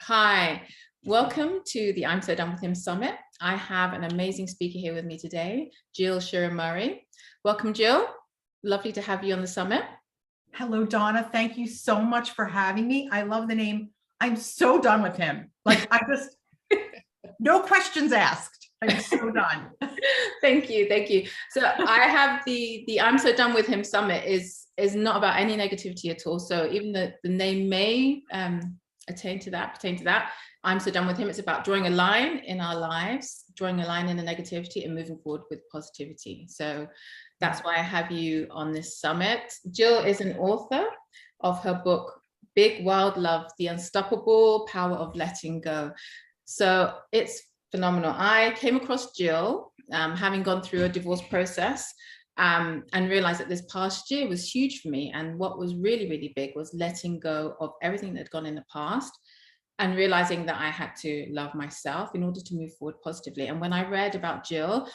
Hi, welcome to the I'm So Done With Him Summit. I have an amazing speaker here with me today, Jill Shearer Murray. Welcome, Jill. Lovely to have you on the summit. Hello, Donna. Thank you so much for having me. I love the name. I'm so done with him. Like, no questions asked. I'm so done. Thank you, thank you. So I have the I'm So Done With Him Summit is not about any negativity at all. So even the name may pertain to that. I'm so done with him. It's about drawing a line in our lives, drawing a line in the negativity and moving forward with positivity. So that's why I have you on this summit. Jill is an author of her book, Big Wild Love, The Unstoppable Power of Letting Go. So it's phenomenal. I came across Jill having gone through a divorce process and realized that this past year was huge for me. And what was really, really big was letting go of everything that had gone in the past and realizing that I had to love myself in order to move forward positively. And when I read about Jill,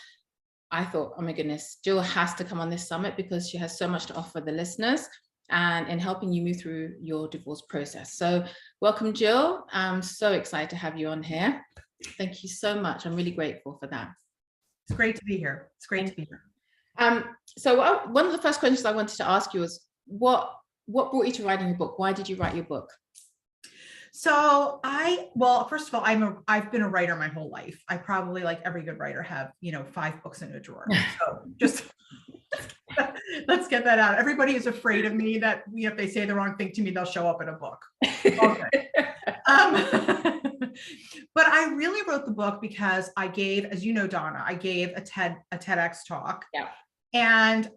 I thought, oh my goodness, Jill has to come on this summit because she has so much to offer the listeners and in helping you move through your divorce process. So welcome, Jill. I'm so excited to have you on here. Thank you so much. I'm really grateful for that. It's great to be here. It's great to be here. So one of the first questions I wanted to ask you was, what brought you to writing your book? Why did you write your book? So well, first of all, I've been a writer my whole life. I probably, like every good writer, have 5 books in a drawer. So just let's get that out. Everybody is afraid of me that if they say the wrong thing to me, they'll show up in a book. Okay. But I really wrote the book because I gave, as you know, Donna, I gave a TEDx talk, yeah, and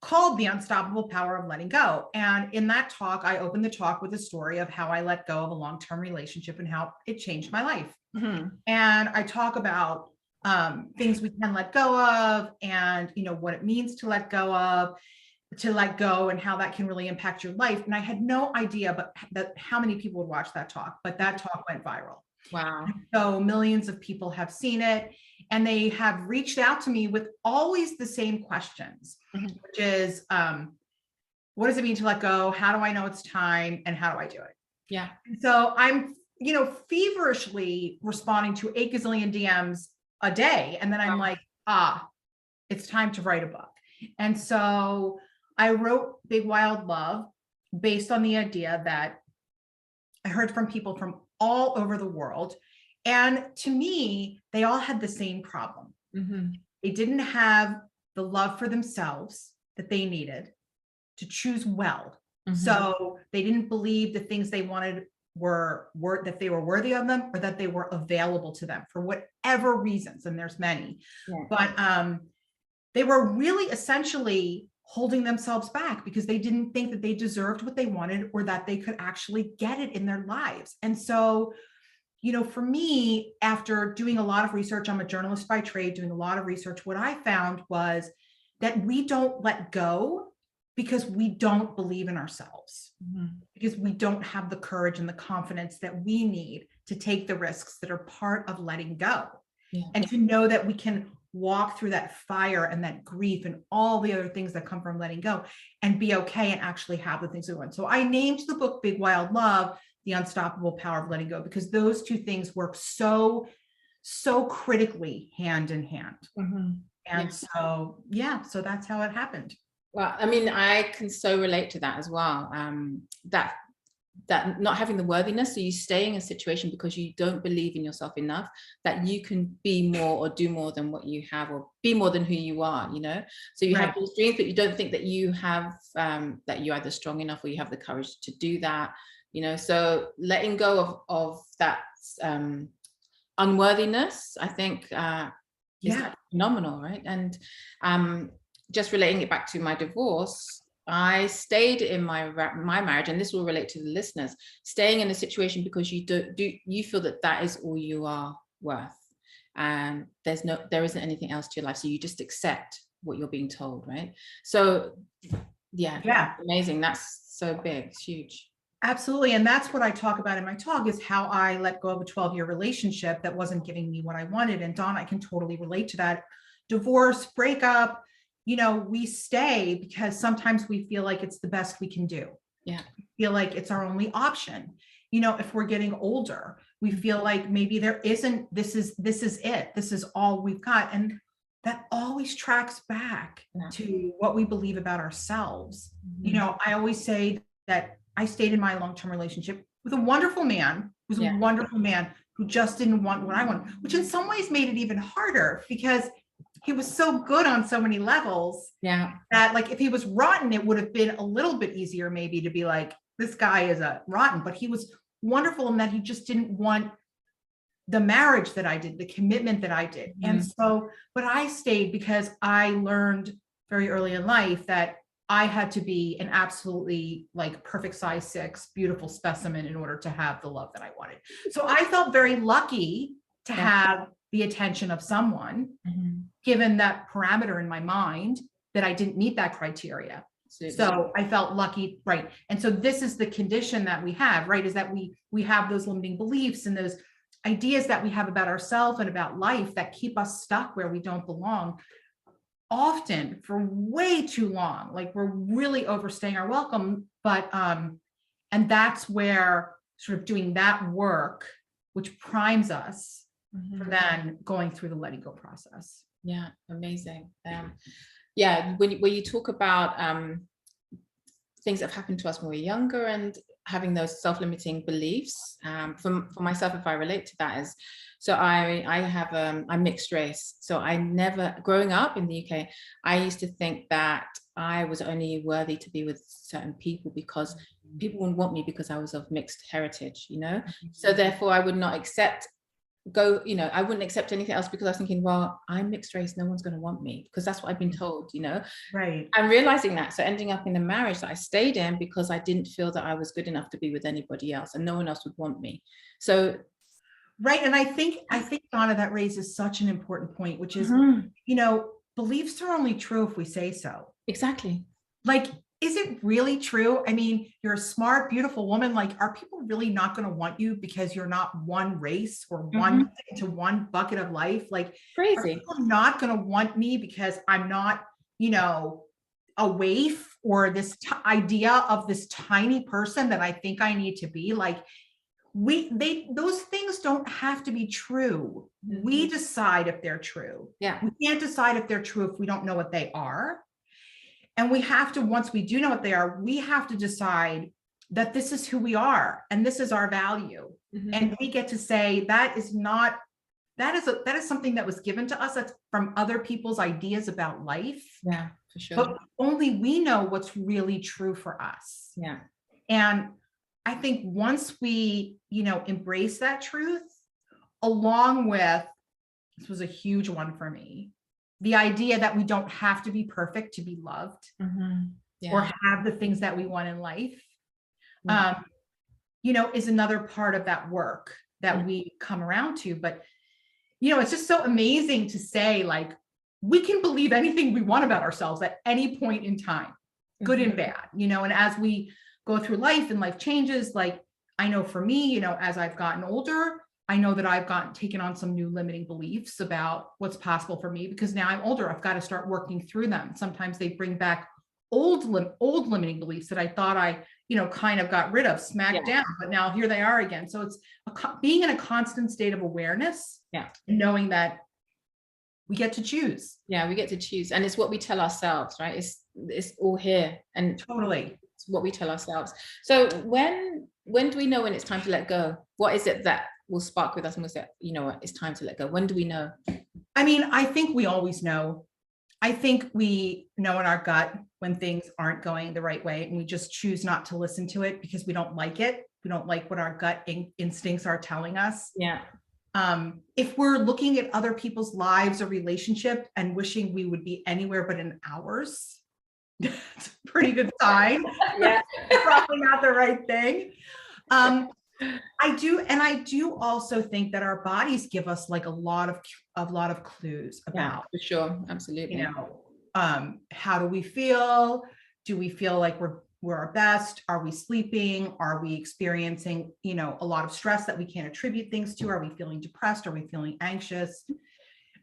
called The Unstoppable Power of Letting Go. And in that talk, I opened the talk with a story of how I let go of a long-term relationship and how it changed my life. Mm-hmm. And I talk about things we can let go of, and what it means to let go and how that can really impact your life. And I had no idea how many people would watch that talk, but that talk went viral. Wow. So millions of people have seen it, and they have reached out to me with always the same questions, mm-hmm. which is, what does it mean to let go? How do I know it's time? And how do I do it? Yeah. So I'm, feverishly responding to 8 gazillion DMs a day. And then I'm like, it's time to write a book. And so I wrote Big Wild Love based on the idea that I heard from people from all over the world. And to me, they all had the same problem. Mm-hmm. They didn't have the love for themselves that they needed to choose well. Mm-hmm. So they didn't believe the things they wanted were that they were worthy of them, or that they were available to them for whatever reasons. And there's many, yeah. But they were really essentially holding themselves back because they didn't think that they deserved what they wanted, or that they could actually get it in their lives. And so, for me, after doing a lot of research, I'm a journalist by trade, doing a lot of research, what I found was that we don't let go because we don't believe in ourselves, mm-hmm. because we don't have the courage and the confidence that we need to take the risks that are part of letting go. Yeah. And to know that we can walk through that fire and that grief and all the other things that come from letting go and be okay and actually have the things we want. So I named the book Big Wild Love, The Unstoppable Power of Letting Go, because those two things work so critically hand in hand. Mm-hmm. And yeah. So that's how it happened. Well, I mean, I can so relate to that as well. That not having the worthiness, so you stay in a situation because you don't believe in yourself enough that you can be more or do more than what you have, or be more than who you are, so you right. have these dreams, but you don't think that you have that you're either strong enough or you have the courage to do that, so letting go of that unworthiness, I think is phenomenal, right? And just relating it back to my divorce, I stayed in my marriage, and this will relate to the listeners, staying in a situation because you feel that is all you are worth, and there isn't anything else to your life, so you just accept what you're being told, right? So yeah, amazing. That's so big. It's huge. Absolutely. And that's what I talk about in my talk, is how I let go of a 12-year relationship that wasn't giving me what I wanted. And Dawn, I can totally relate to that. Divorce, breakup, we stay because sometimes we feel like it's the best we can do. Yeah. We feel like it's our only option, if we're getting older, we feel like maybe there isn't, this is it, this is all we've got. And that always tracks back to what we believe about ourselves. I always say that I stayed in my long-term relationship with a wonderful man, who's a wonderful man who just didn't want what I want, which in some ways made it even harder because he was so good on so many levels. That like, if he was rotten, it would have been a little bit easier maybe to be like, this guy is a rotten, but he was wonderful in that he just didn't want the marriage that I did, the commitment that I did. And so, but I stayed because I learned very early in life that I had to be an absolutely like perfect size 6, beautiful specimen in order to have the love that I wanted. So I felt very lucky to have the attention of someone, given that parameter in my mind that I didn't meet that criteria. So I felt lucky, right? And so this is the condition that we have, right? Is that we have those limiting beliefs and those ideas that we have about ourselves and about life that keep us stuck where we don't belong, often for way too long. Like we're really overstaying our welcome, but and that's where sort of doing that work, which primes us for then going through the letting go process. Yeah, amazing. When you talk about things that have happened to us when we're younger and having those self-limiting beliefs, for myself, if I relate to that, is so I'm mixed race. So I never, growing up in the UK, I used to think that I was only worthy to be with certain people because people wouldn't want me because I was of mixed heritage, So therefore I would not accept I wouldn't accept anything else because I was thinking, well, I'm mixed race, no one's going to want me because that's what I've been told, Right. I'm realizing that. So ending up in a marriage that I stayed in because I didn't feel that I was good enough to be with anybody else and no one else would want me. So right. And I think Donna, that raises such an important point, which is, beliefs are only true if we say so. Exactly. Like, is it really true? I mean, you're a smart, beautiful woman. Like, are people really not going to want you because you're not one race or one into one bucket of life? Like, crazy. Are people not going to want me because I'm not, a waif or this idea of this tiny person that I think I need to be? Like, those things don't have to be true. We decide if they're true. Yeah. We can't decide if they're true if we don't know what they are. And we have to, once we do know what they are, we have to decide that this is who we are and this is our value. And we get to say that is something that was given to us. That's from other people's ideas about life. Yeah, for sure. But only we know what's really true for us. Yeah. And I think once we, embrace that truth, along with, this was a huge one for me, the idea that we don't have to be perfect to be loved or have the things that we want in life, is another part of that work that we come around to. But, it's just so amazing to say, like, we can believe anything we want about ourselves at any point in time, good and bad, and as we go through life and life changes, like, I know for me, as I've gotten older, I know that I've taken on some new limiting beliefs about what's possible for me because now I'm older. I've got to start working through them. Sometimes they bring back old limiting beliefs that I thought I, kind of got rid of, smacked down, but now here they are again. So it's being in a constant state of awareness, and knowing that we get to choose. Yeah, we get to choose, and it's what we tell ourselves, right? It's all here, and totally, it's what we tell ourselves. So when do we know when it's time to let go? What is it that will spark with us and we'll say, what, it's time to let go? When do we know? I mean, I think we always know. I think we know in our gut when things aren't going the right way, and we just choose not to listen to it because we don't like it. We don't like what our gut instincts are telling us. Yeah. If we're looking at other people's lives or relationship and wishing we would be anywhere but in ours, it's a pretty good sign. Yeah. Probably not the right thing. I do also think that our bodies give us like a lot of clues about, for sure, absolutely. How do we feel? Do we feel like we're our best? Are we sleeping? Are we experiencing, a lot of stress that we can't attribute things to? Are we feeling depressed? Are we feeling anxious?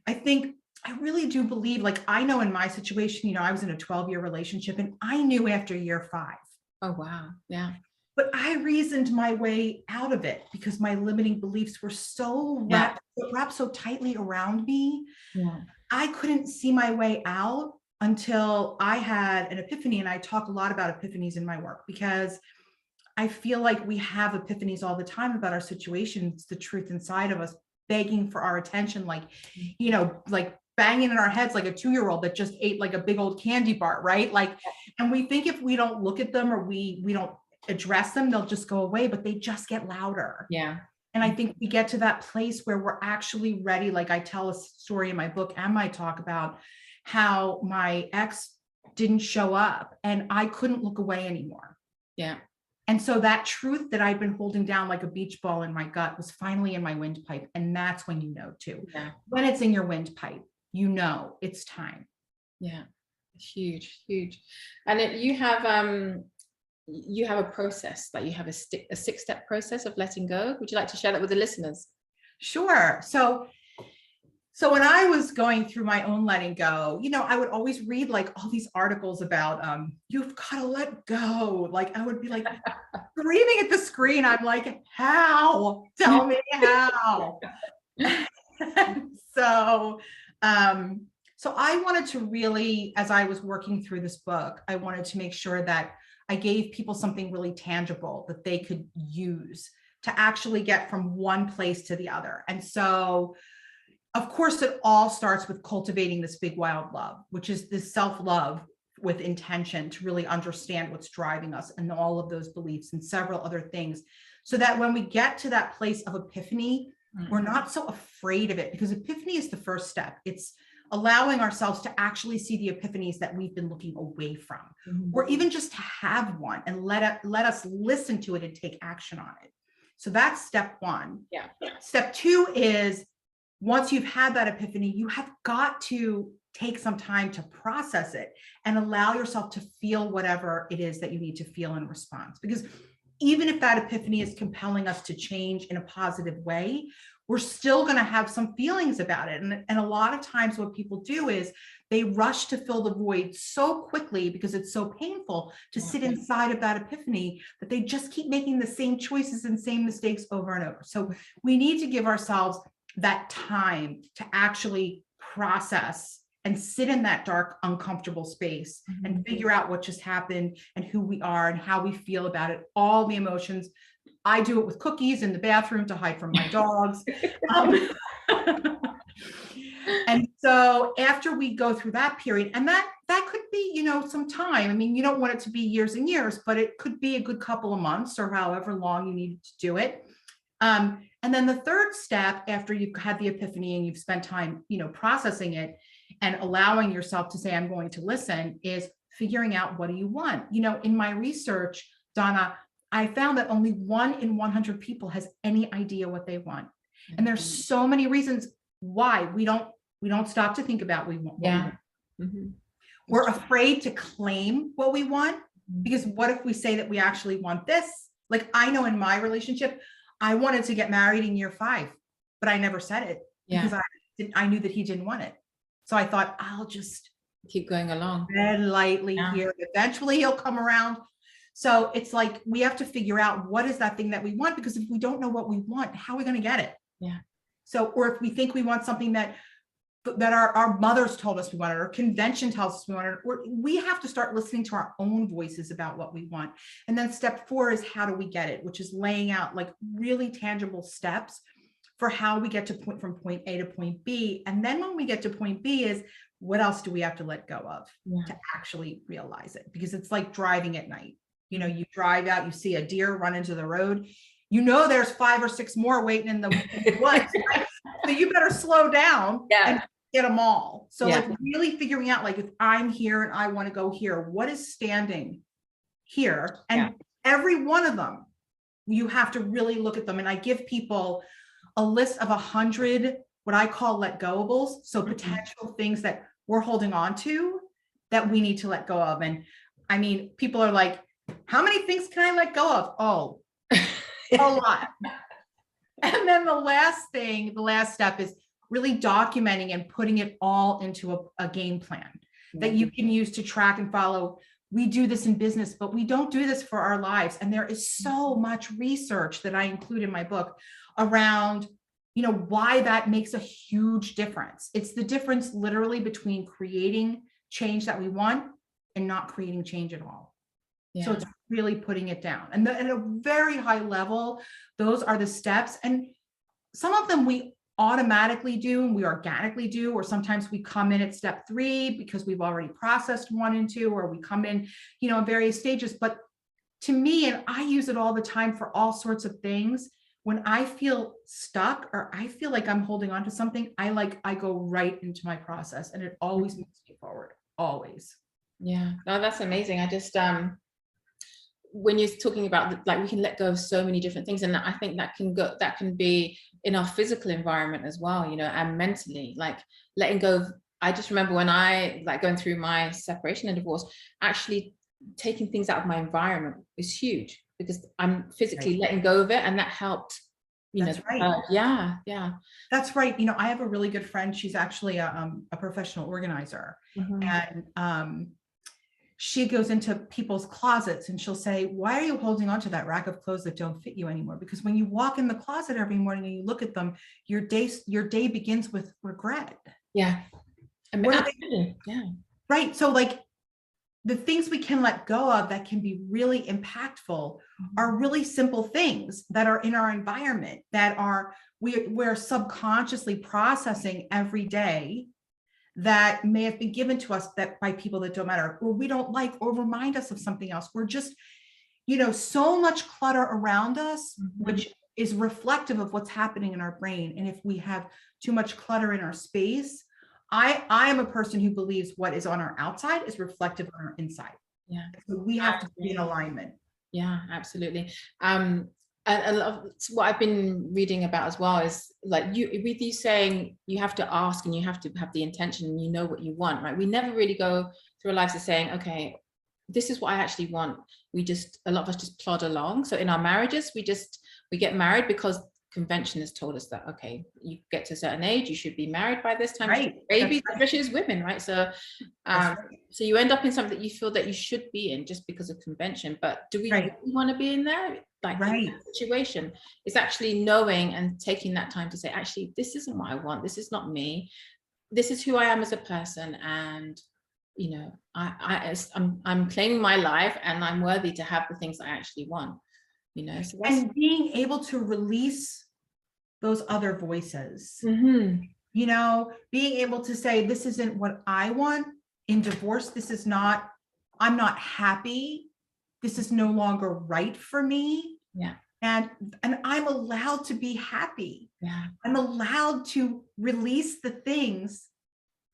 I really do believe, like, I know in my situation, I was in a 12-year relationship and I knew after year 5. Oh, wow. Yeah. But I reasoned my way out of it because my limiting beliefs were so wrapped so tightly around me. Yeah. I couldn't see my way out until I had an epiphany. And I talk a lot about epiphanies in my work because I feel like we have epiphanies all the time about our situations, the truth inside of us begging for our attention, like, like banging in our heads like a 2-year-old that just ate like a big old candy bar, right? Like, and we think if we don't look at them or we don't address them, they'll just go away, but they just get louder. Yeah. And I think we get to that place where we're actually ready. Like I tell a story in my book and my talk about how my ex didn't show up and I couldn't look away anymore. Yeah. And so that truth that I'd been holding down like a beach ball in my gut was finally in my windpipe. And that's when you know too. Yeah. When it's in your windpipe, you know it's time. Yeah. Huge, huge. And you have a process, like you have a 6-step process of letting go. Would you like to share that with the listeners? Sure. So when I was going through my own letting go, I would always read like all these articles about you've got to let go. Like I would be like screaming at the screen. I'm like, how? Tell me how. So I wanted to really, as I was working through this book, I wanted to make sure that I gave people something really tangible that they could use to actually get from one place to the other. And so, of course, it all starts with cultivating this big, wild love, which is this self-love with intention to really understand what's driving us and all of those beliefs and several other things. So that when we get to that place of epiphany, we're not so afraid of it, because epiphany is the first step. It's allowing ourselves to actually see the epiphanies that we've been looking away from, or even just to have one and let us listen to it and take action on it. So that's step one. Yeah. Step two is, once you've had that epiphany, you have got to take some time to process it and allow yourself to feel whatever it is that you need to feel in response. Because even if that epiphany is compelling us to change in a positive way, we're still going to have some feelings about it. And a lot of times what people do is they rush to fill the void so quickly because it's so painful to sit inside of that epiphany that they just keep making the same choices and same mistakes over and over. So we need to give ourselves that time to actually process and sit in that dark, uncomfortable space and figure out what just happened and who we are and how we feel about it, all the emotions. I do it with cookies in the bathroom to hide from my dogs. And so after we go through that period, and that could be, some time. I mean, you don't want it to be years and years, but it could be a good couple of months or however long you need to do it. And then the third step, after you've had the epiphany and you've spent time, processing it and allowing yourself to say, I'm going to listen, is figuring out, what do you want? In my research, Donna, I found that only 1 in 100 people has any idea what they want. And there's so many reasons why we don't stop to think about what we want. We're afraid to claim what we want, because what if we say that we actually want this? Like, I know in my relationship, I wanted to get married in year 5, but I never said it because I knew that he didn't want it. So I thought, I'll just keep going along, tread lightly here. Eventually he'll come around. So it's like, we have to figure out what is that thing that we want, because if we don't know what we want, how are we going to get it? Yeah. So, or if we think we want something that our mothers told us we wanted, or convention tells us we wanted, or we have to start listening to our own voices about what we want. And then step 4 is, how do we get it? Which is laying out like really tangible steps for how we get from point A to point B. And then when we get to point B is, what else do we have to let go of to actually realize it? Because it's like driving at night. You drive out, you see a deer run into the road, there's 5 or 6 more waiting in the woods, right? So you better slow down and get them all. So like really figuring out, like, if I'm here and I want to go here, what is standing here? And every one of them, you have to really look at them. And I give people a list of 100, what I call let go-ables. So potential things that we're holding on to that we need to let go of. And I mean, people are like, how many things can I let go of? Oh, a lot. And then the last step is really documenting and putting it all into a game plan that you can use to track and follow we do this in business, but we don't do this for our lives. And there is so much research that I include in my book around, you know, why that makes a huge difference. It's the difference literally between creating change that we want and not creating change at all. Yeah. So it's really putting it down. And at a very high level, those are the steps. And some of them we automatically do and we organically do, or sometimes we come in at step 3 because we've already processed 1 and 2, or we come in, you know, in various stages. But to me, and I use it all the time for all sorts of things, when I feel stuck or I feel like I'm holding on to something, I go right into my process, and it always moves me forward, always. Yeah, no, that's amazing. I just when you're talking about like we can let go of so many different things, and I think that can be in our physical environment as well, you know, and mentally, like letting go of, I just remember when I like going through my separation and divorce, actually taking things out of my environment is huge, because I'm physically letting go of it, and that helped, you That's know. right. Yeah. That's right. You know, I have a really good friend. She's actually a professional organizer, and she goes into people's closets and she'll say, why are you holding on to that rack of clothes that don't fit you anymore? Because when you walk in the closet every morning and you look at them, your day begins with regret. Yeah. I mean, yeah. Right. So like the things we can let go of that can be really impactful are really simple things that are in our environment that we're subconsciously processing every day, that may have been given to us that by people that don't matter, or we don't like, or remind us of something else. We're just, you know, so much clutter around us, which is reflective of what's happening in our brain. And if we have too much clutter in our space, I am a person who believes what is on our outside is reflective on our inside. Yeah. So we have to be in alignment. Yeah, absolutely. And a lot of what I've been reading about as well is like with you saying you have to ask and you have to have the intention and you know what you want, right? We never really go through our lives of saying, okay, this is what I actually want. A lot of us just plod along. So in our marriages, we get married because convention has told us that, okay, you get to a certain age, you should be married by this time, right? Babies, especially as women, right? So so you end up in something that you feel that you should be in just because of convention. But do we really want to be in there? Like in that situation, it's actually knowing and taking that time to say, actually, this isn't what I want. This is not me. This is who I am as a person. And, you know, I'm claiming my life and I'm worthy to have the things I actually want, you know. So and being able to release those other voices, you know, being able to say, this isn't what I want in divorce. This is not, I'm not happy. This is no longer right for me. Yeah. And I'm allowed to be happy. Yeah. I'm allowed to release the things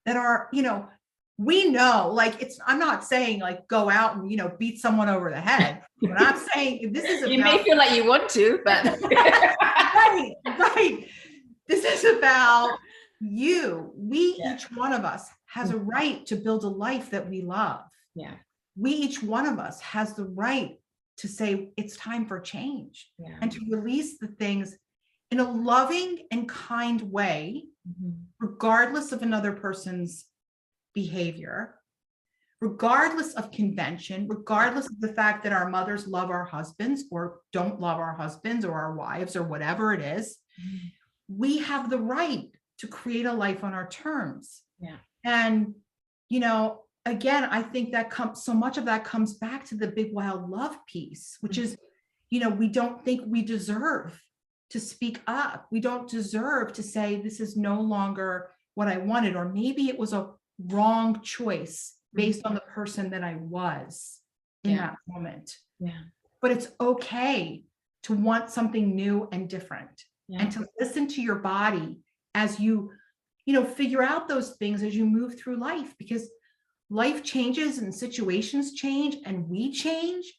that are, you know, we know, like, I'm not saying like go out and, you know, beat someone over the head. But I'm saying this is about, you may feel like you want to, but right. This is about you. Each one of us has a right to build a life that we love. Yeah. Each one of us has the right to say it's time for change and to release the things in a loving and kind way, regardless of another person's behavior, regardless of convention, regardless of the fact that our mothers love our husbands or don't love our husbands or our wives or whatever it is. We have the right to create a life on our terms. Yeah. And, you know, again, I think that so much of that comes back to the big wild love piece, which is, you know, we don't think we deserve to speak up. We don't deserve to say, this is no longer what I wanted, or maybe it was a wrong choice based on the person that I was in that moment. Yeah. But it's okay to want something new and different, and to listen to your body as you know, figure out those things as you move through life, because life changes and situations change and we change.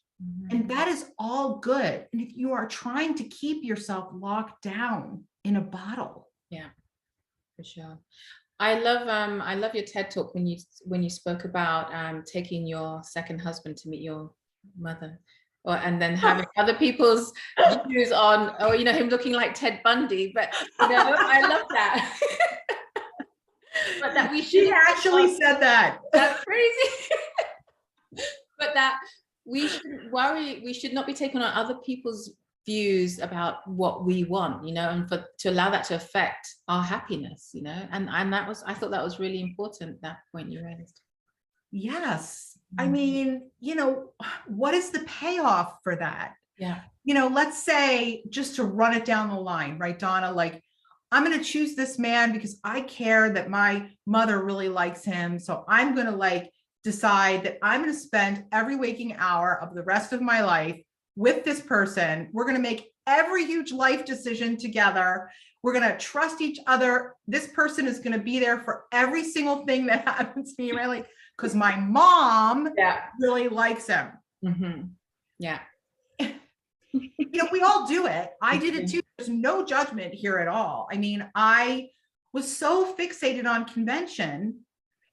And that is all good. And if you are trying to keep yourself locked down in a bottle. Yeah, for sure. I love your TED talk when you spoke about taking your second husband to meet your mother, and then having other people's views on, or you know, him looking like Ted Bundy. But you know, I love that. But that we should actually said that. That's crazy. but that we shouldn't worry, we should not be taking on other people's views about what we want, you know, and to allow that to affect our happiness, you know, and that was, I thought that was really important, that point you raised. Yes. I mean, you know, what is the payoff for that? Yeah. You know, let's say, just to run it down the line, right, Donna, like, I'm going to choose this man because I care that my mother really likes him. So I'm going to like decide that I'm going to spend every waking hour of the rest of my life with this person. We're going to make every huge life decision together. We're going to trust each other. This person is going to be there for every single thing that happens to me, really, because my mom really likes him. Mm-hmm. Yeah. You know, we all do it. I did it too. There's no judgment here at all. I mean, I was so fixated on convention,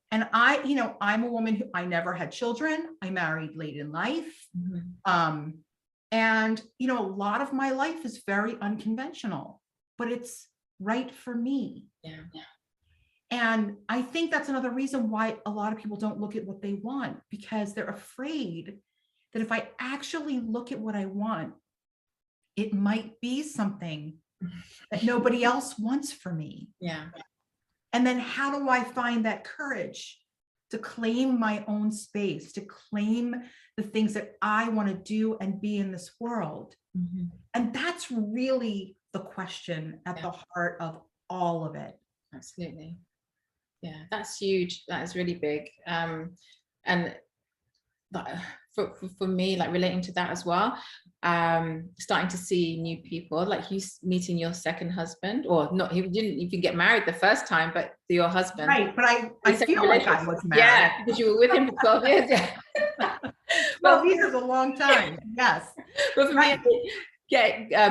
and you know, I'm a woman who, I never had children. I married late in life. Mm-hmm. And, you know, a lot of my life is very unconventional, but it's right for me. Yeah. And I think that's another reason why a lot of people don't look at what they want, because they're afraid that if I actually look at what I want, it might be something that nobody else wants for me. Yeah. And then how do I find that courage to claim my own space, to claim the things that I want to do and be in this world? Mm-hmm. And that's really the question at the heart of all of it. Absolutely. Yeah, that's huge. That is really big. And for me, like relating to that as well, starting to see new people, like you meeting your second husband, or not, he didn't even get married the first time, but your husband. Right, but I feel like I was married. Yeah, because you were with him for 12 years. Yeah. 12 years is a long time, yes. But for me,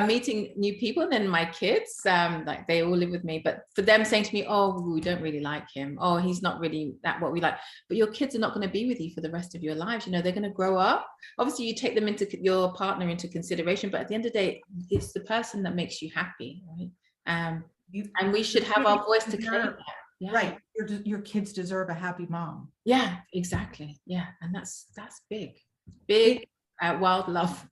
meeting new people, and then my kids, like they all live with me, but for them saying to me, oh, we don't really like him, oh, he's not really that what we like. But your kids are not going to be with you for the rest of your lives, you know, they're going to grow up. Obviously you take them into your partner into consideration, but at the end of the day, it's the person that makes you happy, right? And we should have our voice to claim that. Yeah. Right, your kids deserve a happy mom. Yeah, exactly. Yeah, and that's big wild love.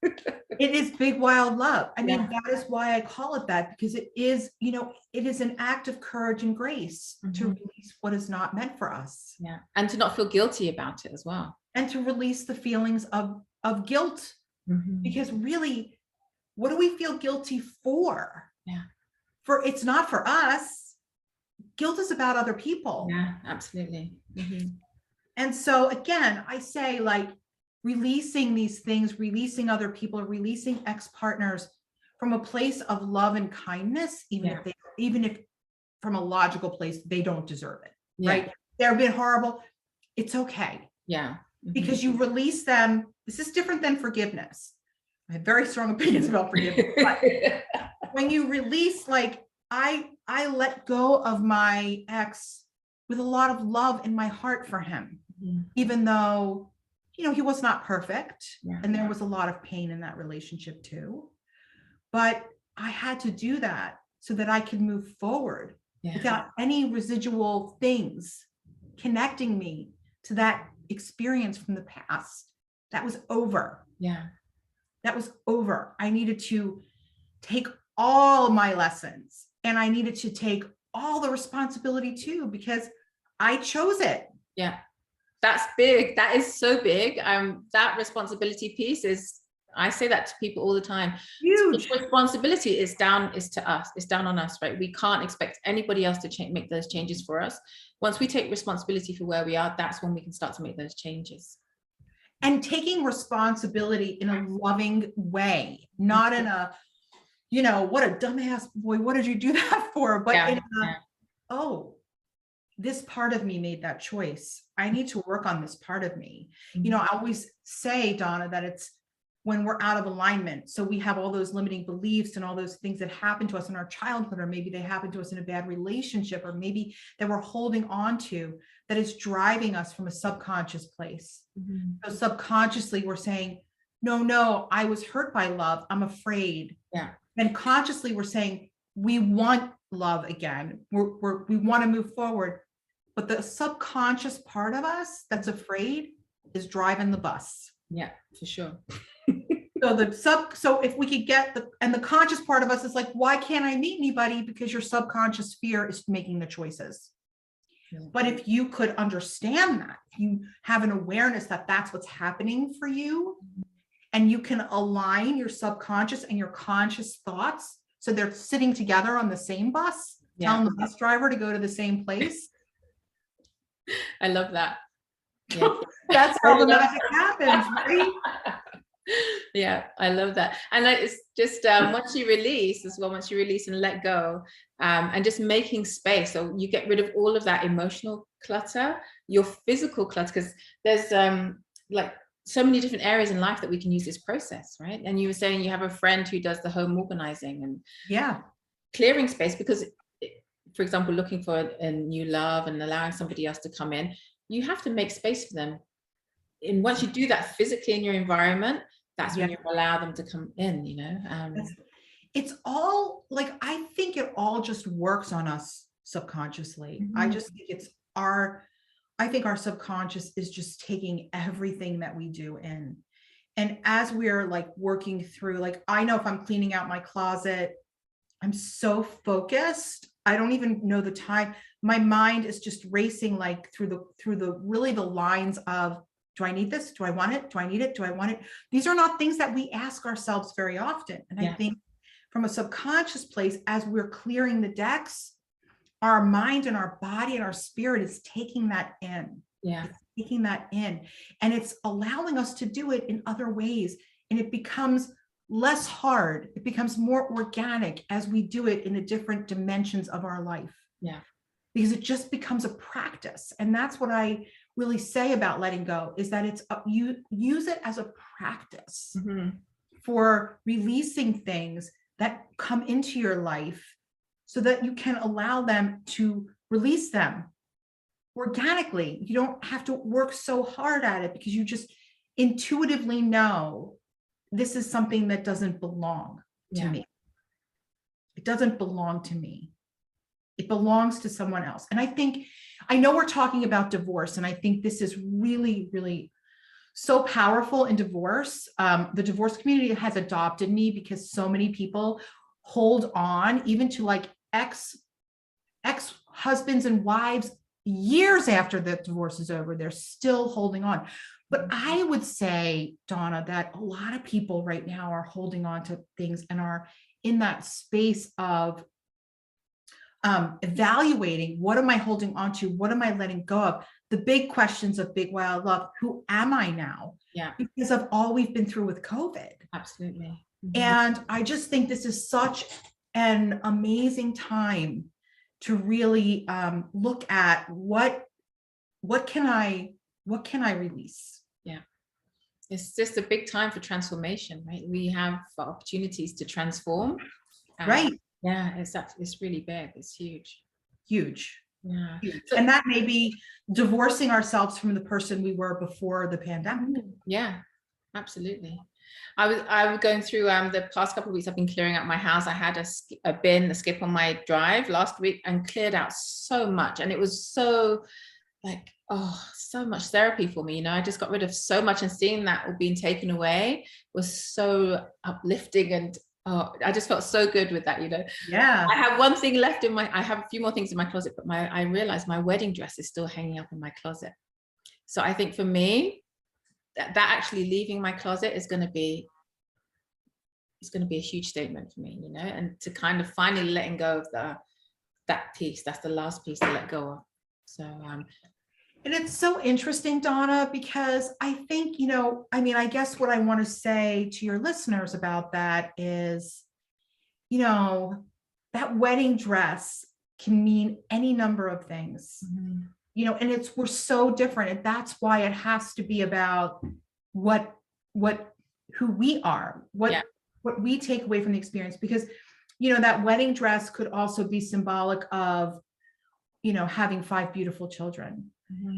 It is big wild love. I mean, that is why I call it that, because it is, you know, it is an act of courage and grace to release what is not meant for us. Yeah, and to not feel guilty about it as well, and to release the feelings of guilt, because really, what do we feel guilty for? Yeah, it's not for us. Guilt is about other people. Yeah, absolutely. And so again, I say, like, releasing these things, releasing other people, releasing ex-partners from a place of love and kindness, even if from a logical place, they don't deserve it, right? They've been horrible. It's okay. Yeah. Because you release them. This is different than forgiveness. I have very strong opinions about forgiveness. But when you release, like, I let go of my ex with a lot of love in my heart for him, even though, you know, he was not perfect, and there was a lot of pain in that relationship too. But I had to do that so that I could move forward without any residual things connecting me to that experience from the past. That was over. Yeah. That was over. I needed to take all my lessons, and I needed to take all the responsibility too, because I chose it. Yeah. That's big. That is so big. That responsibility piece is, I say that to people all the time. Huge. The responsibility is to us. It's down on us, right? We can't expect anybody else to make those changes for us. Once we take responsibility for where we are, that's when we can start to make those changes. And taking responsibility in a loving way, not in a, you know, what a dumbass boy, what did you do that for? But oh, this part of me made that choice. I need to work on this part of me. You know, I always say, Donna, that it's when we're out of alignment. So we have all those limiting beliefs and all those things that happen to us in our childhood, or maybe they happen to us in a bad relationship, or maybe that we're holding on to, that is driving us from a subconscious place. So subconsciously we're saying, no, I was hurt by love. I'm afraid. Yeah. And consciously we're saying, we want love again. We want to move forward. But the subconscious part of us that's afraid is driving the bus. Yeah, for sure. So if we could get the conscious part of us is like, why can't I meet anybody? Because your subconscious fear is making the choices. Yeah. But if you could understand that, if you have an awareness that that's what's happening for you, and you can align your subconscious and your conscious thoughts so they're sitting together on the same bus, telling the bus driver to go to the same place. I love that. Yeah. That's how the magic happens, right? Yeah, I love that. And it's just once you release as well, once you release and let go, and just making space, so you get rid of all of that emotional clutter, your physical clutter, because there's like so many different areas in life that we can use this process, right? And you were saying you have a friend who does the home organizing and clearing space, because for example, looking for a new love and allowing somebody else to come in, you have to make space for them. And once you do that physically in your environment, that's when you allow them to come in, you know. It's all like, I think it all just works on us subconsciously. I just think I think our subconscious is just taking everything that we do in. And as we're like working through, like, I know if I'm cleaning out my closet, I'm so focused. I don't even know the time. My mind is just racing like through the really the lines of, do I need this? Do I want it? Do I need it? Do I want it? These are not things that we ask ourselves very often. And I think from a subconscious place, as we're clearing the decks, our mind and our body and our spirit is taking that in. Yeah. It's taking that in. And it's allowing us to do it in other ways. And it becomes less hard. It becomes more organic as we do it in the different dimensions of our life. Yeah. Because it just becomes a practice. And that's what I really say about letting go, is that it's you use it as a practice for releasing things that come into your life so that you can allow them to release them organically. You don't have to work so hard at it because you just intuitively know this is something that doesn't belong to me. It doesn't belong to me. It belongs to someone else. And I know we're talking about divorce, and I think this is really, really so powerful in divorce. The divorce community has adopted me because so many people hold on even to like ex-husbands and wives years after the divorce is over. They're still holding on. But I would say, Donna, that a lot of people right now are holding on to things and are in that space of evaluating, what am I holding on to? What am I letting go of? The big questions of Big Wild Love. Who am I now? Yeah. Because of all we've been through with COVID. Absolutely. And I just think this is such an amazing time to really look at what can I release? Yeah. It's just a big time for transformation, right? We have opportunities to transform. Right. Yeah, it's really big. It's huge. Huge. Yeah. Huge. And that may be divorcing ourselves from the person we were before the pandemic. Yeah, absolutely. I was going through the past couple of weeks. I've been clearing out my house. I had a skip on my drive last week and cleared out so much. And it was so like, so much therapy for me. You know, I just got rid of so much, and seeing that all being taken away was so uplifting, and I just felt so good with that, you know. Yeah. I have one thing left I have a few more things in my closet, but I realized my wedding dress is still hanging up in my closet. So I think for me, that actually leaving my closet is going to be a huge statement for me, you know, and to kind of finally letting go of that piece. That's the last piece to let go of. So, and it's so interesting, Donna, because I think, you know, I mean, I guess what I want to say to your listeners about that is, you know, that wedding dress can mean any number of things, you know, and we're so different. And that's why it has to be about who we are, what we take away from the experience, because, you know, that wedding dress could also be symbolic of, you know, having 5 beautiful children.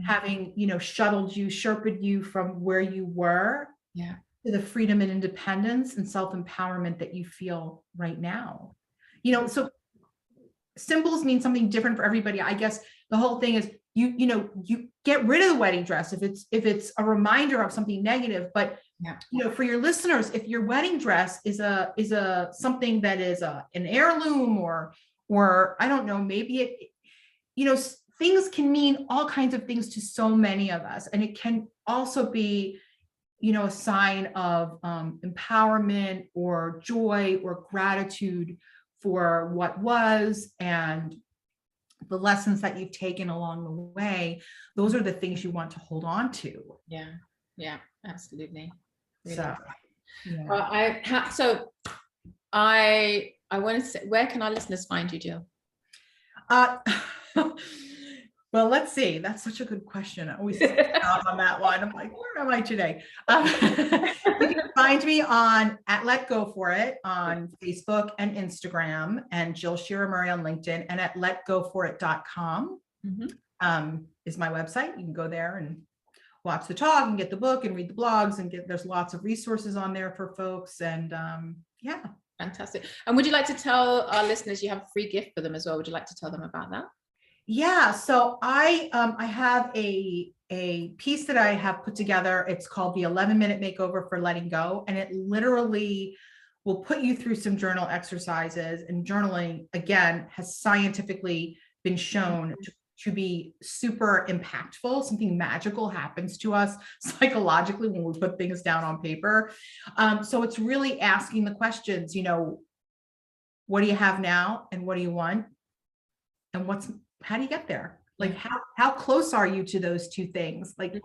Having, you know, sherped you from where you were to the freedom and independence and self-empowerment that you feel right now. You know, so symbols mean something different for everybody. I guess the whole thing is you get rid of the wedding dress if it's a reminder of something negative, but Yeah. You know, for your listeners, if your wedding dress is a something that is an heirloom, or I don't know, maybe it, you know, things can mean all kinds of things to so many of us. And it can also be, you know, a sign of empowerment or joy or gratitude for what was, and the lessons that you've taken along the way. Those are the things you want to hold on to. Yeah. Yeah, absolutely. Really. So, yeah. I want to say, where can our listeners find you, Jill? Well, let's see. That's such a good question. I always stop on that one. I'm like, where am I today? You can find me at Let Go For It on Facebook and Instagram, and Jill Shearer Murray on LinkedIn, and at letgoforit.com is my website. You can go there and watch the talk and get the book and read the blogs and there's lots of resources on there for folks. And yeah. Fantastic. And would you like to tell our listeners you have a free gift for them as well? Would you like to tell them about that? Yeah, so I have a piece that I have put together. It's called the 11-minute makeover for letting go, and it literally will put you through some journal exercises. And journaling, again, has scientifically been shown to be super impactful. Something magical happens to us psychologically when we put things down on paper. So it's really asking the questions, you know, what do you have now, and what do you want, and how do you get there? Like, how close are you to those two things? Like,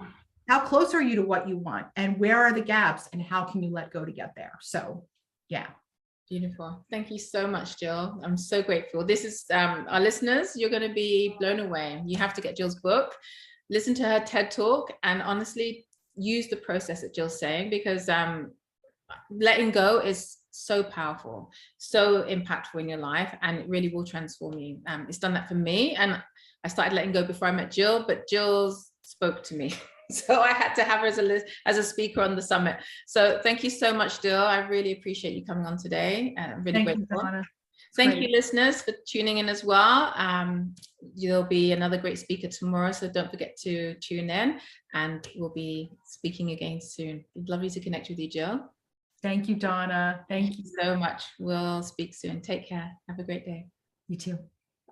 how close are you to what you want, and where are the gaps, and how can you let go to get there? So, yeah. Beautiful. Thank you so much, Jill. I'm so grateful. This is our listeners. You're going to be blown away. You have to get Jill's book, listen to her TED talk, and honestly use the process that Jill's saying, because letting go is so powerful, so impactful in your life, and it really will transform you. It's done that for me, and I started letting go before I met Jill, but Jill spoke to me. So I had to have her as a speaker on the summit. So thank you so much, Jill. I really appreciate you coming on today. Really grateful. Thank you, listeners, for tuning in as well. There'll be another great speaker tomorrow, so don't forget to tune in, and we'll be speaking again soon. Lovely to connect with you, Jill. Thank you, Donna. Thank you so much. We'll speak soon. Take care. Have a great day. You too.